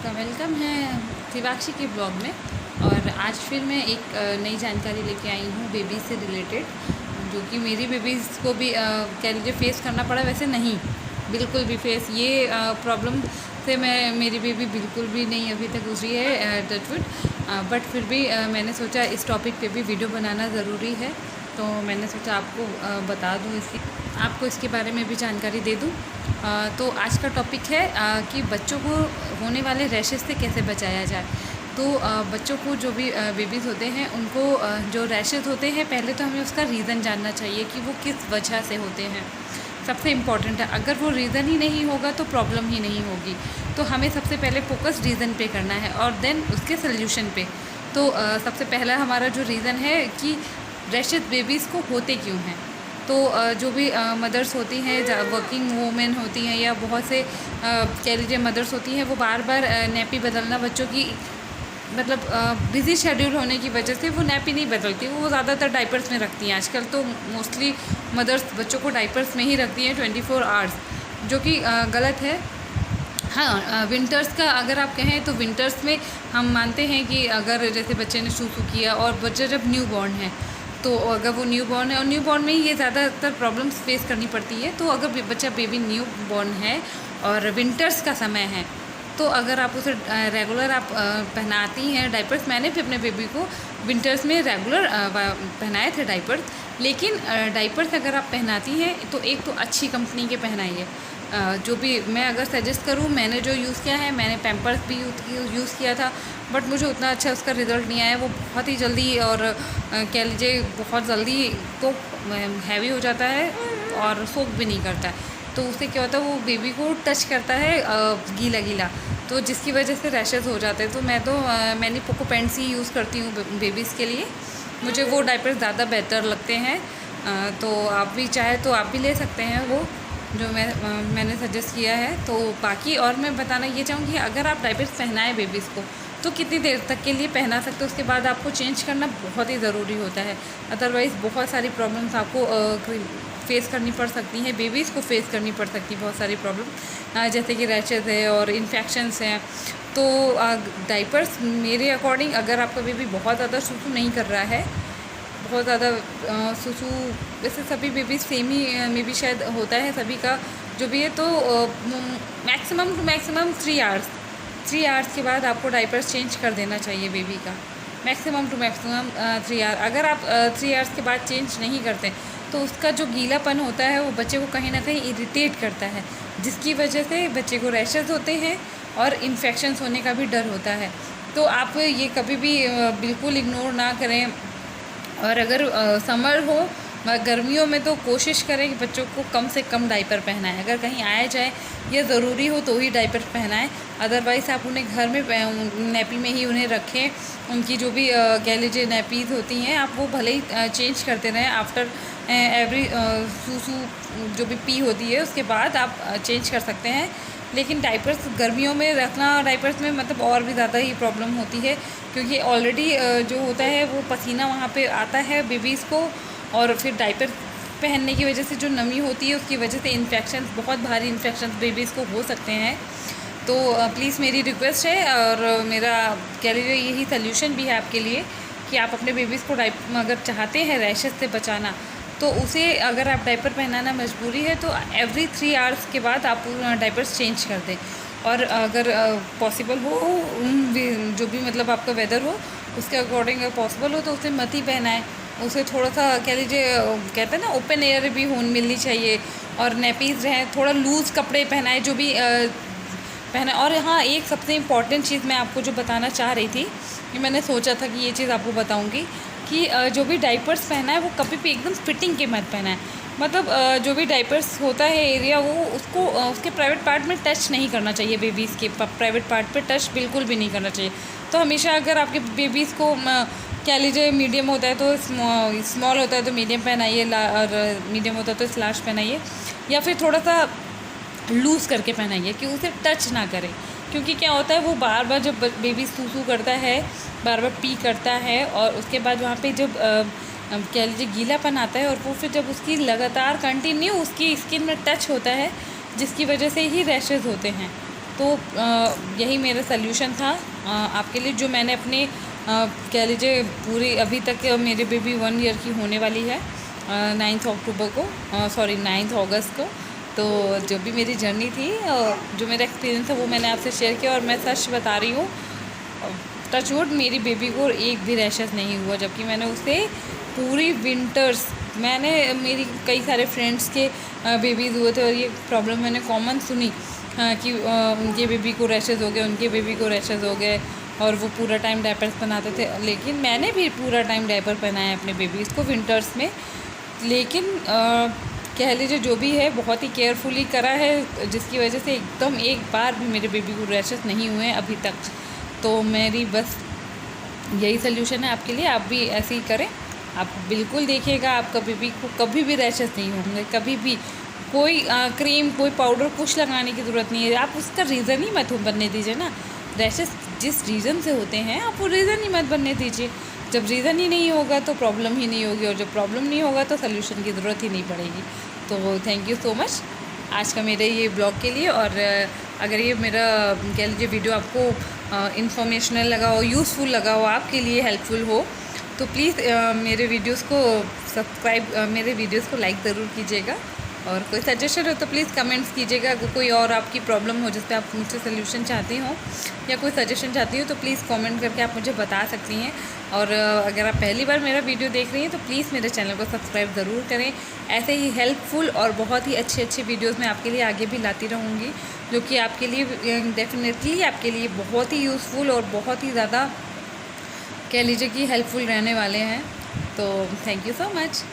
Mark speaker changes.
Speaker 1: का वेलकम है शिवाक्षी के ब्लॉग में। और आज फिर मैं एक नई जानकारी लेके आई हूँ बेबी से रिलेटेड, जो कि मेरी बेबीज़ को भी कह लीजिए फेस करना पड़ा। वैसे नहीं, बिल्कुल भी फेस ये प्रॉब्लम से मेरी बेबी बिल्कुल भी नहीं अभी तक गुजरी है, टचवुड। बट फिर भी मैंने सोचा इस टॉपिक पे भी वीडियो बनाना ज़रूरी है, तो मैंने सोचा आपको बता दूँ, आपको इसके बारे में भी जानकारी दे दूँ। तो आज का टॉपिक है कि बच्चों को होने वाले रैशेस से कैसे बचाया जाए। तो बच्चों को जो भी बेबीज़ होते हैं उनको जो रैशेस होते हैं, पहले तो हमें उसका रीज़न जानना चाहिए कि वो किस वजह से होते हैं। सबसे इम्पॉर्टेंट है, अगर वो रीज़न ही नहीं होगा तो प्रॉब्लम ही नहीं होगी। तो हमें सबसे पहले फोकस रीज़न पे करना है और देन उसके सल्यूशन पे। तो सबसे पहला हमारा जो रीज़न है कि रैशेस बेबीज़ को होते क्यों हैं। तो जो भी मदर्स होती हैं, वर्किंग वूमेन होती हैं, या बहुत से कह लीजिए मदर्स होती हैं, वो बार बार नैपी बदलना बच्चों की मतलब बिज़ी शेड्यूल होने की वजह से वो नैपी नहीं बदलती, वो ज़्यादातर डाइपर्स में रखती हैं। आजकल तो मोस्टली मदर्स बच्चों को डाइपर्स में ही रखती हैं 24 आवर्स, जो कि गलत है। हाँ, विंटर्स का अगर आप कहें तो विंटर्स में हम मानते हैं कि अगर जैसे बच्चे ने सूसू किया और बच्चा जब न्यू बॉर्न है, तो अगर वो न्यू बॉर्न है और न्यू बॉर्न में ही ये ज़्यादातर प्रॉब्लम्स फेस करनी पड़ती है। तो अगर बच्चा बेबी न्यू बॉर्न है और विंटर्स का समय है, तो अगर आप उसे रेगुलर आप पहनाती हैं डाइपर्स। मैंने भी अपने बेबी को विंटर्स में रेगुलर पहनाए थे डाइपर्स। लेकिन डाइपर्स अगर आप पहनाती हैं तो एक तो अच्छी कंपनी के पहनाइए। जो भी मैं अगर सजेस्ट करूं, मैंने जो यूज़ किया है, मैंने पैम्पर्स भी यूज़ किया था, बट मुझे उतना अच्छा उसका रिज़ल्ट नहीं आया। वो बहुत ही जल्दी और कह लीजिए बहुत जल्दी तो हैवी हो जाता है और सोख भी नहीं करता है। तो उससे क्या होता है, वो बेबी को टच करता है गीला गीला, तो जिसकी वजह से रैशेज़ हो जाते हैं। तो मैंने पोको पैंट्स ही यूज़ करती हूँ बेबीज़ के लिए। मुझे वो डायपर्स ज़्यादा बेहतर लगते हैं। तो आप भी चाहे तो आप भी ले सकते हैं वो जो मैंने सजेस्ट किया है। तो बाकी और मैं बताना ये चाहूँगी, अगर आप डायपर्स पहनाएँ बेबीज़ को तो कितनी देर तक के लिए पहना सकते हो, उसके बाद आपको चेंज करना बहुत ही ज़रूरी होता है। अदरवाइज़ बहुत सारी प्रॉब्लम्स आपको फेस करनी पड़ सकती हैं, बेबीज़ को फेस करनी पड़ सकती है बहुत सारी प्रॉब्लम, जैसे कि रैशेज़ है और इन्फेक्शंस हैं। तो डाइपर्स मेरे अकॉर्डिंग, अगर आपका बेबी बहुत ज़्यादा सूसू नहीं कर रहा है, बहुत ज़्यादा सूसू, वैसे सभी बेबी सेम ही में भी शायद होता है सभी का जो भी है, तो मैक्सिमम टू मैक्सिमम 3 आवर्स के बाद आपको डाइपर्स चेंज कर देना चाहिए बेबी का। Maximum to maximum 3 hour. अगर आप 3 आवर्स के बाद चेंज नहीं करते तो उसका जो गीलापन होता है वो बच्चे को कहीं ना कहीं इरिटेट करता है, जिसकी वजह से बच्चे को रैशेज़ होते हैं और इन्फेक्शंस होने का भी डर होता है। तो आप ये कभी भी बिल्कुल इग्नोर ना करें। और अगर समर हो, गर्मियों में, तो कोशिश करें कि बच्चों को कम से कम डाइपर पहनाएं। अगर कहीं आया जाए या ज़रूरी हो तो ही डाइपर पहनाएं, अदरवाइज़ आप उन्हें घर में नैपी में ही उन्हें रखें। उनकी जो भी कह लीजिए नैपीज़ होती हैं, आप वो भले ही चेंज करते रहें आफ्टर एवरी सूसू, जो भी पी होती है उसके बाद आप चेंज कर सकते हैं। लेकिन डाइपर्स गर्मियों में रखना, डाइपर्स में मतलब और भी ज़्यादा ही प्रॉब्लम होती है, क्योंकि ऑलरेडी जो होता है वो पसीना वहाँ पे आता है बेबीज़ को, और फिर डाइपर पहनने की वजह से जो नमी होती है उसकी वजह से इन्फेक्शंस, बहुत भारी इन्फेक्शंस बेबीज़ को हो सकते हैं। तो प्लीज़ मेरी रिक्वेस्ट है और मेरा कह लीजिए यही सल्यूशन भी है आपके लिए कि आप अपने बेबीज़ को अगर चाहते हैं रैशेज़ से बचाना, तो उसे अगर आप डाइपर पहनाना मजबूरी है तो एवरी 3 आवर्स के बाद आप डाइपर्स चेंज कर दें। और अगर पॉसिबल हो, जो भी मतलब आपका वेदर हो उसके अकॉर्डिंग अगर पॉसिबल हो तो उसे मत ही पहनाएं। उसे थोड़ा सा कह लीजिए, कहते हैं ना, ओपन एयर भी मिलनी चाहिए, और नैपीज़ रहें, थोड़ा लूज़ कपड़े पहनाएं जो भी पहना। और हाँ, एक सबसे इम्पॉर्टेंट चीज़ मैं आपको जो बताना चाह रही थी, कि मैंने सोचा था कि ये चीज़ आपको बताऊंगी, कि जो भी डाइपर्स पहना है वो कभी भी एकदम फिटिंग के मत पहना है। मतलब जो भी डाइपर्स होता है एरिया, वो उसको उसके प्राइवेट पार्ट में टच नहीं करना चाहिए। बेबीज़ के प्राइवेट पार्ट पे टच बिल्कुल भी नहीं करना चाहिए। तो हमेशा अगर आपके बेबीज़ को कह लीजिए मीडियम होता है तो स्मॉल होता है तो मीडियम पहनाइए, और मीडियम होता है तो स्लार्ज पहनाइए, या फिर थोड़ा सा लूज़ करके पहनाइए कि उसे टच ना करें। क्योंकि क्या होता है, वो बार बार जब बेबी सूसू करता है, बार बार पी करता है, और उसके बाद वहाँ पे जब कह लीजिए गीलापन आता है, और वो फिर जब उसकी लगातार कंटिन्यू उसकी स्किन में टच होता है, जिसकी वजह से ही रैशेज़ होते हैं। तो यही मेरा सल्यूशन था आपके लिए, जो मैंने अपने कह लीजिए पूरी अभी तक मेरे बेबी 1 ईयर की होने वाली है 9 अक्टूबर को, 9 अगस्त को। तो जो भी मेरी जर्नी थी, जो मेरा एक्सपीरियंस है वो मैंने आपसे शेयर किया। और मैं सच बता रही हूँ, टचवुड मेरी बेबी को एक भी रैशेस नहीं हुआ, जबकि मैंने उसे पूरी विंटर्स, मैंने मेरी कई सारे फ्रेंड्स के बेबीज़ हुए थे और ये प्रॉब्लम मैंने कॉमन सुनी कि उनके बेबी को रैशेस हो गए, उनके बेबी को रैशेस हो गए, और वो पूरा टाइम डायपर्स पहनाते थे। लेकिन मैंने भी पूरा टाइम डायपर पहनाया अपने बेबीज़ को विंटर्स में। लेकिन कह लीजिए जो भी है बहुत ही केयरफुली करा है, जिसकी वजह से एकदम एक बार भी मेरे बेबी को रैशेस नहीं हुए हैं अभी तक। तो मेरी बस यही सल्यूशन है आपके लिए, आप भी ऐसे ही करें। आप बिल्कुल देखिएगा, आपका बेबी को कभी भी रैशेस नहीं होंगे, कभी भी। कोई क्रीम, कोई पाउडर कुछ लगाने की ज़रूरत नहीं है। आप उसका रीज़न ही मत बनने दीजिए ना। रैशेस जिस रीज़न से होते हैं आप वो रीज़न ही मत बनने दीजिए। जब रीज़न ही नहीं होगा तो प्रॉब्लम ही नहीं होगी, और जब प्रॉब्लम नहीं होगा तो सल्यूशन की ज़रूरत ही नहीं पड़ेगी। तो थैंक यू सो मच आज का मेरे ये ब्लॉग के लिए। और अगर ये मेरा कह लीजिए वीडियो आपको इन्फॉर्मेशनल लगा हो, यूज़फुल लगा हो, आपके लिए हेल्पफुल हो, तो प्लीज़ मेरे वीडियोस को सब्सक्राइब, मेरे वीडियोस को लाइक ज़रूर कीजिएगा। और कोई सजेशन हो तो प्लीज़ कमेंट्स कीजिएगा। अगर कोई और आपकी प्रॉब्लम हो जिस पे आप मुझसे सल्यूशन चाहती हो या कोई सजेशन चाहती हो, तो प्लीज़ कमेंट करके आप मुझे बता सकती हैं। और अगर आप पहली बार मेरा वीडियो देख रही हैं तो प्लीज़ मेरे चैनल को सब्सक्राइब ज़रूर करें। ऐसे ही हेल्पफुल और बहुत ही अच्छे वीडियोज़ मैं आपके लिए आगे भी लाती रहूँगी, जो कि आपके लिए डेफिनेटली आपके लिए बहुत ही यूज़फुल और बहुत ही ज़्यादा कह लीजिए कि हेल्पफुल रहने वाले हैं। तो थैंक यू सो मच।